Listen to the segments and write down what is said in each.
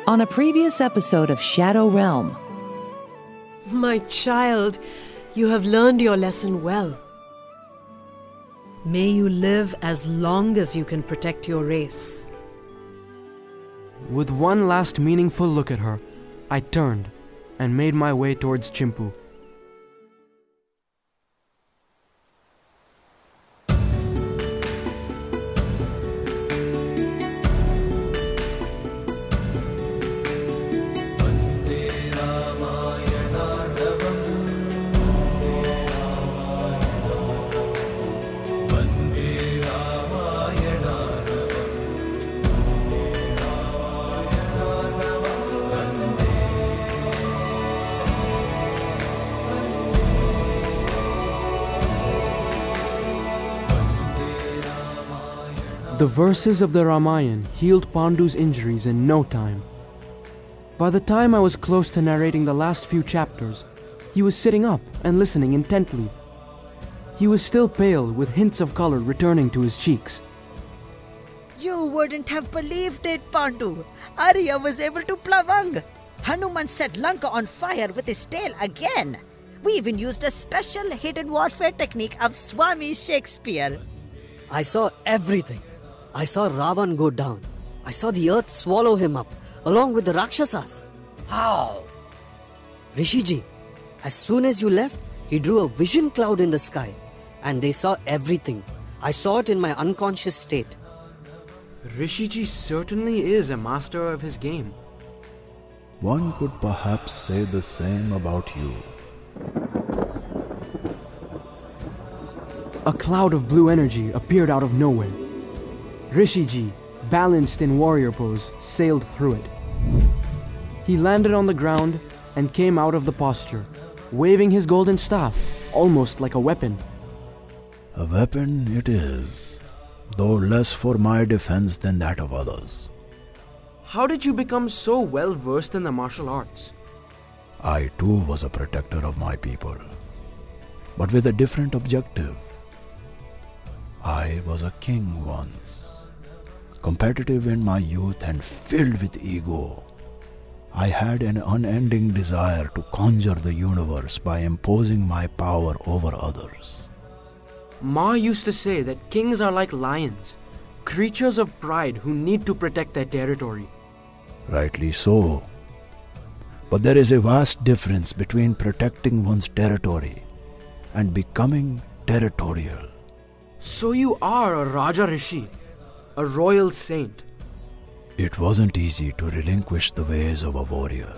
On a previous episode of Shadow Realm. My child, you have learned your lesson well. May you live as long as you can protect your race. With one last meaningful look at her, I turned and made my way towards Chimpu. The verses of the Ramayana healed Pandu's injuries in no time. By the time I was close to narrating the last few chapters, he was sitting up and listening intently. He was still pale, with hints of color returning to his cheeks. You wouldn't have believed it, Pandu. Arya was able to plavang. Hanuman set Lanka on fire with his tail again. We even used a special hidden warfare technique of Swami Shakespeare. I saw everything. I saw Ravana go down. I saw the earth swallow him up, along with the Rakshasas. How? Rishiji, as soon as you left, he drew a vision cloud in the sky, and they saw everything. I saw it in my unconscious state. Rishiji certainly is a master of his game. One could perhaps say the same about you. A cloud of blue energy appeared out of nowhere. Rishiji, balanced in warrior pose, sailed through it. He landed on the ground and came out of the posture, waving his golden staff, almost like a weapon. A weapon it is, though less for my defense than that of others. How did you become so well versed in the martial arts? I too was a protector of my people, but with a different objective. I was a king once, competitive in my youth and filled with ego. I had an unending desire to conquer the universe by imposing my power over others. Ma used to say that kings are like lions, creatures of pride who need to protect their territory. Rightly so. But there is a vast difference between protecting one's territory and becoming territorial. So you are a Raja Rishi, a royal saint. It wasn't easy to relinquish the ways of a warrior.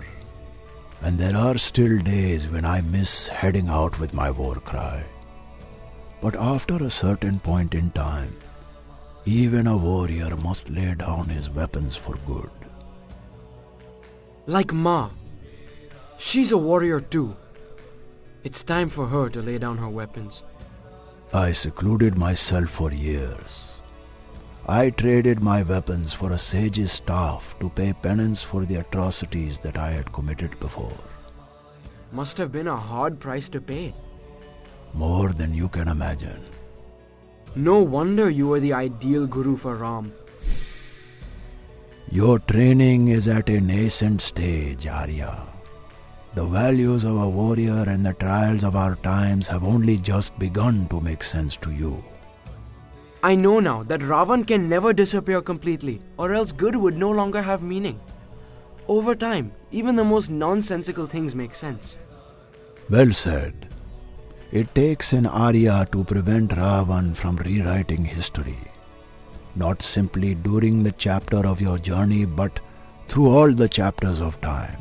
And there are still days when I miss heading out with my war cry. But after a certain point in time, even a warrior must lay down his weapons for good. Like Ma. She's a warrior too. It's time for her to lay down her weapons. I secluded myself for years. I traded my weapons for a sage's staff to pay penance for the atrocities that I had committed before. Must have been a hard price to pay. More than you can imagine. No wonder you were the ideal guru for Ram. Your training is at a nascent stage, Arya. The values of a warrior and the trials of our times have only just begun to make sense to you. I know now that Ravana can never disappear completely, or else good would no longer have meaning. Over time, even the most nonsensical things make sense. Well said. It takes an Arya to prevent Ravana from rewriting history. Not simply during the chapter of your journey, but through all the chapters of time.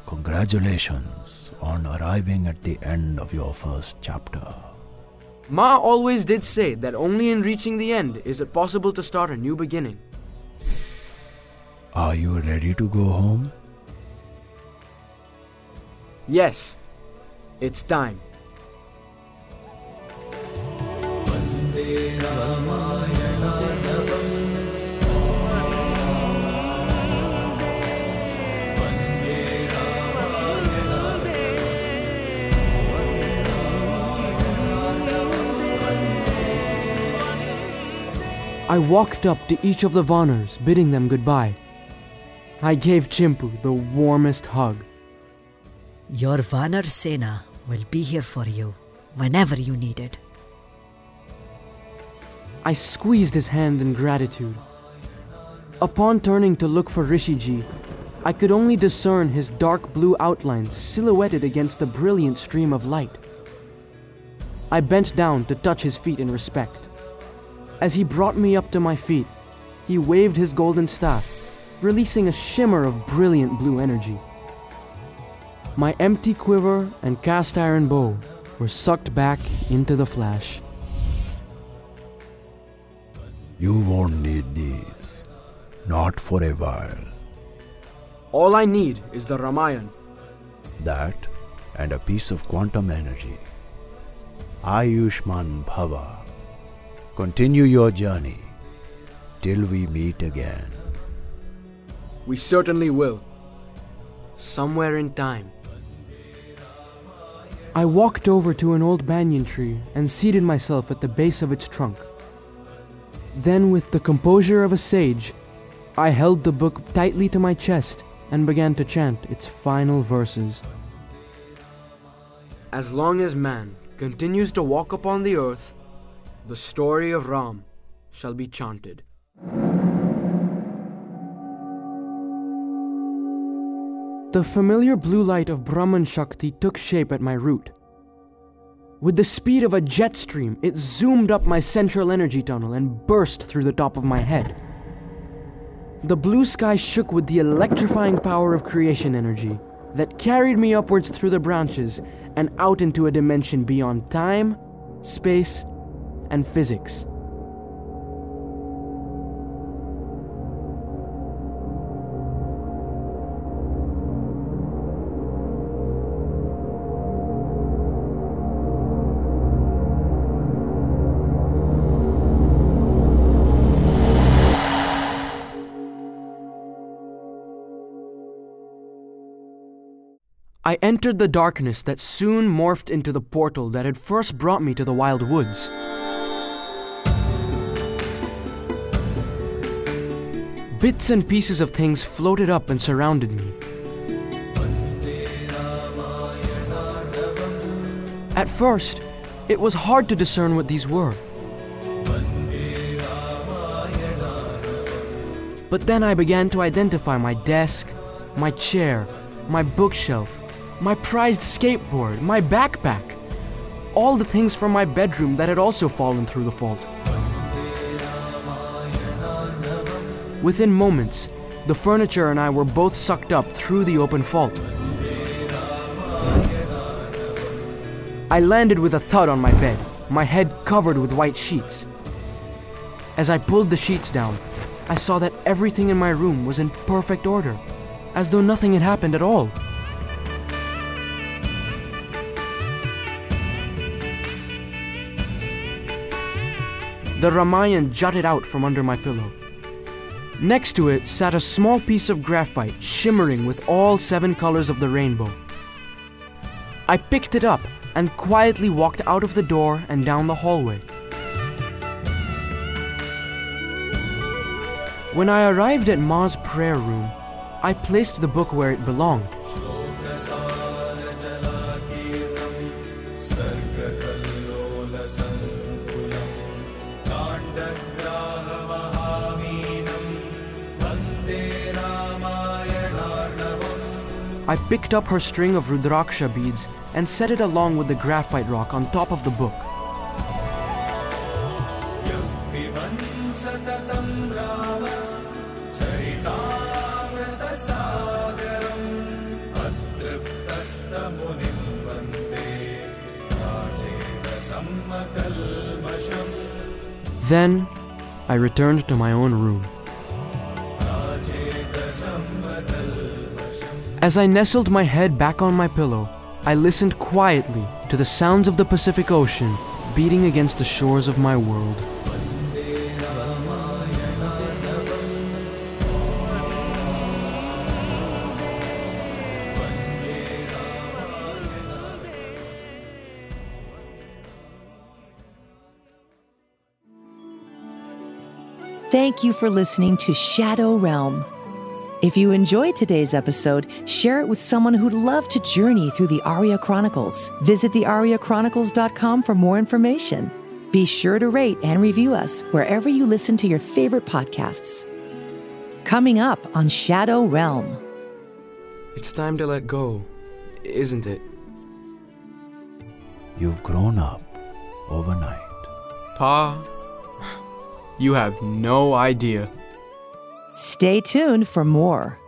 Congratulations on arriving at the end of your first chapter. Ma always did say that only in reaching the end is it possible to start a new beginning. Are you ready to go home? Yes, it's time. I walked up to each of the vanars, bidding them goodbye. I gave Chimpu the warmest hug. Your Vanar Sena will be here for you whenever you need it. I squeezed his hand in gratitude. Upon turning to look for Rishiji, I could only discern his dark blue outlines silhouetted against the brilliant stream of light. I bent down to touch his feet in respect. As he brought me up to my feet, he waved his golden staff, releasing a shimmer of brilliant blue energy. My empty quiver and cast iron bow were sucked back into the flash. You won't need these. Not for a while. All I need is the Ramayana. That and a piece of quantum energy. Ayushman Bhava. Continue your journey till we meet again. We certainly will. Somewhere in time. I walked over to an old banyan tree and seated myself at the base of its trunk. Then, with the composure of a sage, I held the book tightly to my chest and began to chant its final verses. As long as man continues to walk upon the earth, the story of Ram shall be chanted. The familiar blue light of Brahman Shakti took shape at my root. With the speed of a jet stream, it zoomed up my central energy tunnel and burst through the top of my head. The blue sky shook with the electrifying power of creation energy that carried me upwards through the branches and out into a dimension beyond time, space, and physics. I entered the darkness that soon morphed into the portal that had first brought me to the wild woods. Bits and pieces of things floated up and surrounded me. At first, it was hard to discern what these were. But then I began to identify my desk, my chair, my bookshelf, my prized skateboard, my backpack, all the things from my bedroom that had also fallen through the fault. Within moments, the furniture and I were both sucked up through the open fault. I landed with a thud on my bed, my head covered with white sheets. As I pulled the sheets down, I saw that everything in my room was in perfect order, as though nothing had happened at all. The Ramayana jutted out from under my pillow. Next to it sat a small piece of graphite shimmering with all 7 colors of the rainbow. I picked it up and quietly walked out of the door and down the hallway. When I arrived at Ma's prayer room, I placed the book where it belonged. I picked up her string of Rudraksha beads and set it along with the graphite rock on top of the book. Then, I returned to my own room. As I nestled my head back on my pillow, I listened quietly to the sounds of the Pacific Ocean beating against the shores of my world. Thank you for listening to Shadow Realm. If you enjoyed today's episode, share it with someone who'd love to journey through the Arya Chronicles. Visit thearyachronicles.com for more information. Be sure to rate and review us wherever you listen to your favorite podcasts. Coming up on Shadow Realm. It's time to let go, isn't it? You've grown up overnight. Pa, you have no idea. Stay tuned for more.